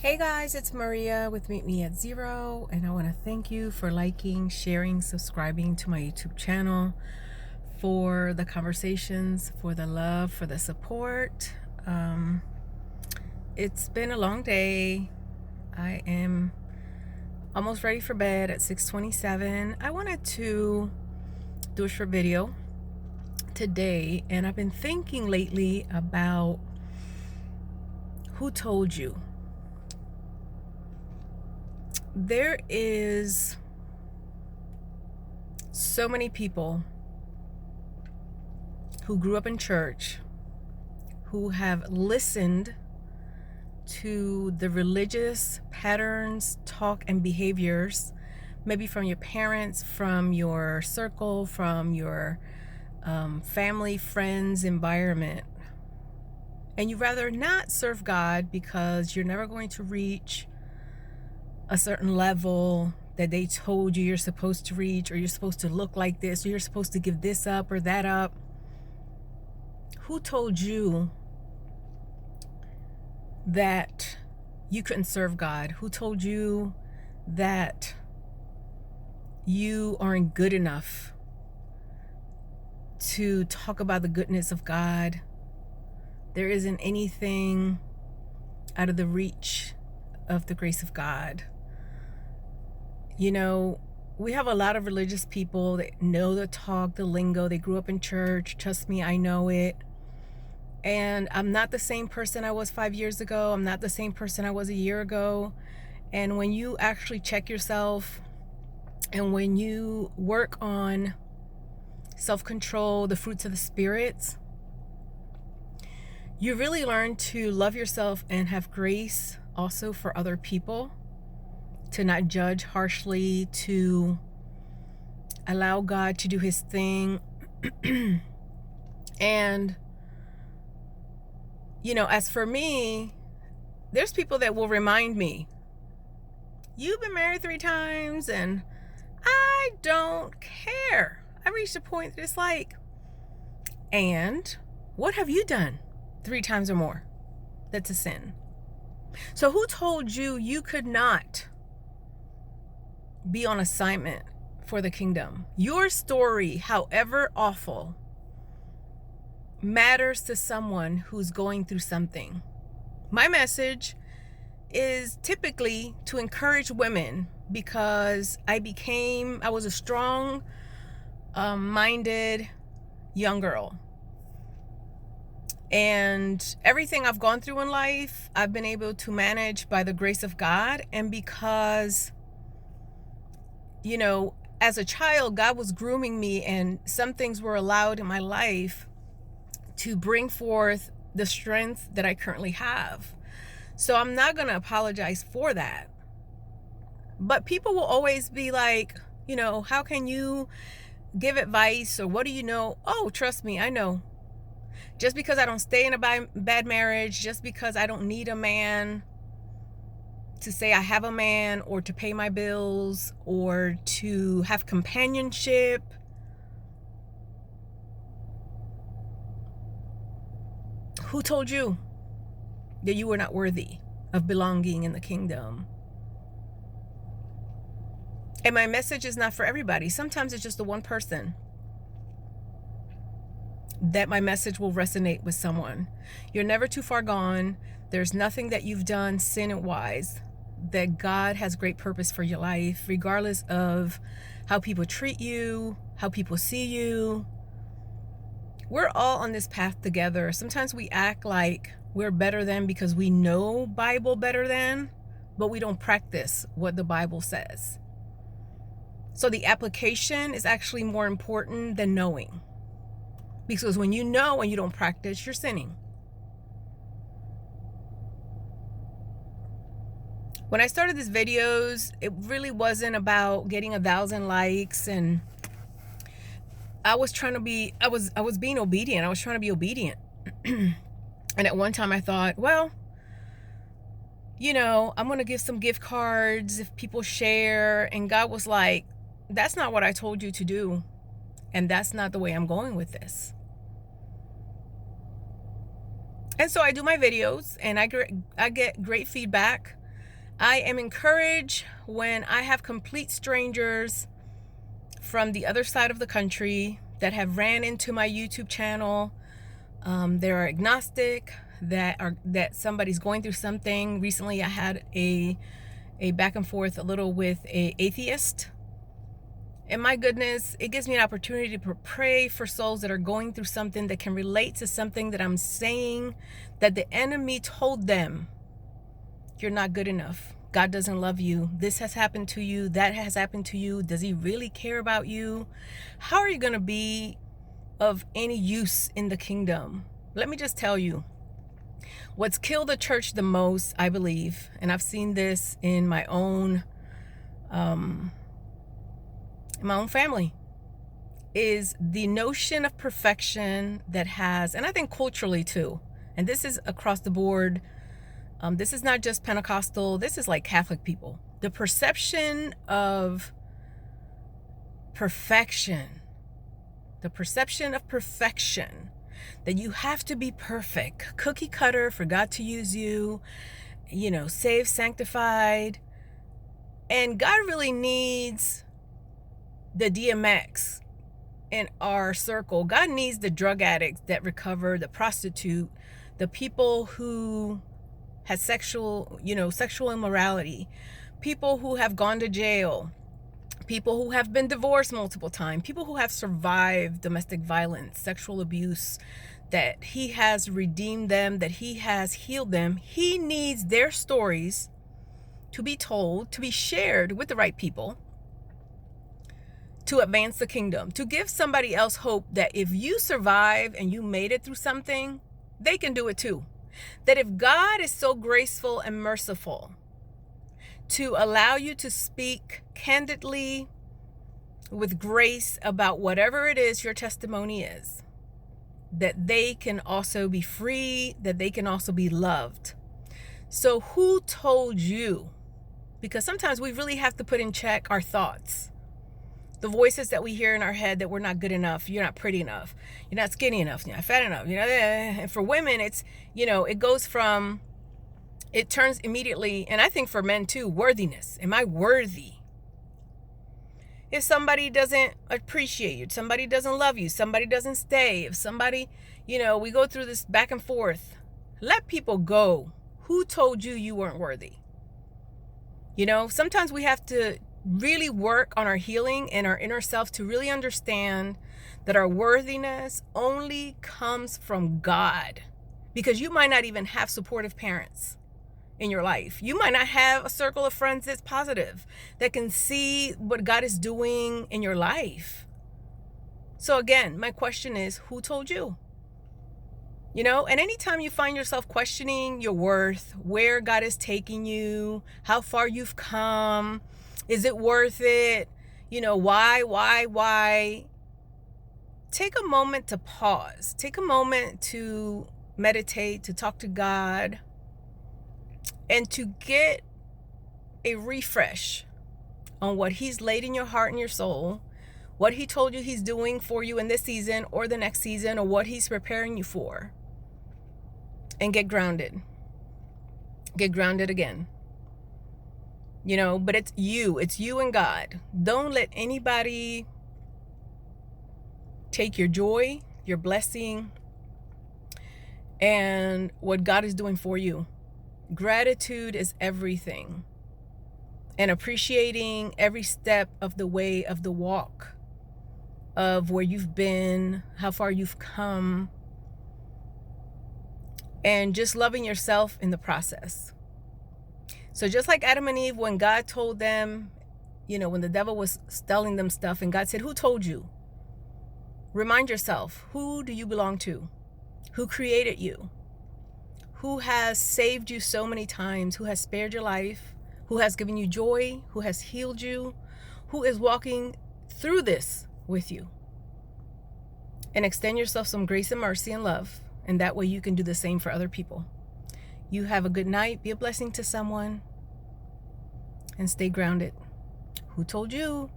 Hey guys, it's Maria with Meet Me at Zero, and I want to thank you for liking, sharing, subscribing to my YouTube channel, for the conversations, for the love, for the support. It's been a long day. I am almost ready for bed at 6:27. I wanted to do a short video today, and I've been thinking lately about who told you. There is so many people who grew up in church who have listened to the religious patterns, talk, and behaviors, maybe from your parents, from your circle, from your family, friends, environment. And you rather not serve God because you're never going to reach a certain level that they told you you're supposed to reach, or you're supposed to look like this, or you're supposed to give this up or that up. Who told you that you couldn't serve God? Who told you that you aren't good enough to talk about the goodness of God? There isn't anything out of the reach of the grace of God. You know, we have a lot of religious people that know the talk, the lingo. They grew up in church. Trust me, I know it. And I'm not the same person I was 5 years ago. I'm not the same person I was a year ago. And when you actually check yourself, and when you work on self-control, the fruits of the spirits, you really learn to love yourself and have grace also for other people, to not judge harshly, to allow God to do his thing. And, you know, as for me, there's people that will remind me, you've been married 3 times, and I don't care. I reached a point that it's like, and what have you done 3 times or more that's a sin? So who told you you could not be on assignment for the kingdom? Your story, however awful, matters to someone who's going through something. My message is typically to encourage women, because I was a strong minded young girl, and everything I've gone through in life, I've been able to manage by the grace of God. And because, you know, as a child, God was grooming me, and some things were allowed in my life to bring forth the strength that I currently have. So I'm not going to apologize for that. But people will always be like, you know, how can you give advice, or what do you know? Oh, trust me, I know. Just because I don't stay in a bad marriage, just because I don't need a man to say I have a man, or to pay my bills, or to have companionship. Who told you that you were not worthy of belonging in the kingdom? And my message is not for everybody. Sometimes it's just the one person that my message will resonate with someone. You're never too far gone. There's nothing that you've done sin-wise that God has great purpose for your life, regardless of how people treat you, how people see you. We're all on this path together. Sometimes we act like we're better than because we know Bible better than, but we don't practice what the Bible says. So the application is actually more important than knowing. Because when you know and you don't practice, you're sinning. When I started these videos, it really wasn't about getting 1,000 likes, and I was being obedient. I was trying to be obedient. And at one time I thought, well, you know, I'm going to give some gift cards if people share. And God was like, that's not what I told you to do. And that's not the way I'm going with this. And so I do my videos, and I get great feedback. I am encouraged when I have complete strangers from the other side of the country that have ran into my YouTube channel. They're agnostic, that somebody's going through something. Recently I had a back and forth a little with a atheist. And my goodness, it gives me an opportunity to pray for souls that are going through something that can relate to something that I'm saying, that the enemy told them. You're not good enough. God doesn't love you. This has happened to you. That has happened to you. Does he really care about you? How are you going to be of any use in the kingdom? Let me just tell you, what's killed the church the most, I believe, and I've seen this in my own family, is the notion of perfection that has, and I think culturally too, and this is across the board. This is not just Pentecostal. This is like Catholic people. The perception of perfection, that you have to be perfect, cookie cutter for God to use you, saved, sanctified. And God really needs the DMX in our circle. God needs the drug addicts that recover, the prostitute, the people who has sexual immorality, people who have gone to jail, people who have been divorced multiple times, people who have survived domestic violence, sexual abuse, that he has redeemed them, that he has healed them. He needs their stories to be told, to be shared with the right people, to advance the kingdom, to give somebody else hope that if you survive and you made it through something, they can do it too. That if God is so graceful and merciful to allow you to speak candidly with grace about whatever it is your testimony is, that they can also be free, that they can also be loved. So who told you? Because sometimes we really have to put in check our thoughts. The voices that we hear in our head that we're not good enough, you're not pretty enough, you're not skinny enough, you're not fat enough, and for women, it's, it goes from, it turns immediately, and I think for men too, worthiness. Am I worthy? If somebody doesn't appreciate you, somebody doesn't love you, somebody doesn't stay, if somebody, we go through this back and forth, let people go. Who told you you weren't worthy? Sometimes we have to really work on our healing and our inner self to really understand that our worthiness only comes from God. Because you might not even have supportive parents in your life. You might not have a circle of friends that's positive, that can see what God is doing in your life. So again, my question is, who told you? And anytime you find yourself questioning your worth, where God is taking you, how far you've come, is it worth it? Why? Take a moment to pause. Take a moment to meditate, to talk to God, and to get a refresh on what he's laid in your heart and your soul, what he told you he's doing for you in this season or the next season, or what he's preparing you for. And get grounded. Get grounded again. But it's you and God. Don't let anybody take your joy, your blessing, and what God is doing for you. Gratitude is everything. And appreciating every step of the way, of the walk, of where you've been, how far you've come, and just loving yourself in the process. So just like Adam and Eve, when God told them, when the devil was telling them stuff, and God said, who told you? Remind yourself, who do you belong to? Who created you? Who has saved you so many times? Who has spared your life? Who has given you joy? Who has healed you? Who is walking through this with you? And extend yourself some grace and mercy and love. And that way you can do the same for other people. You have a good night. Be a blessing to someone. And stay grounded. Who told you?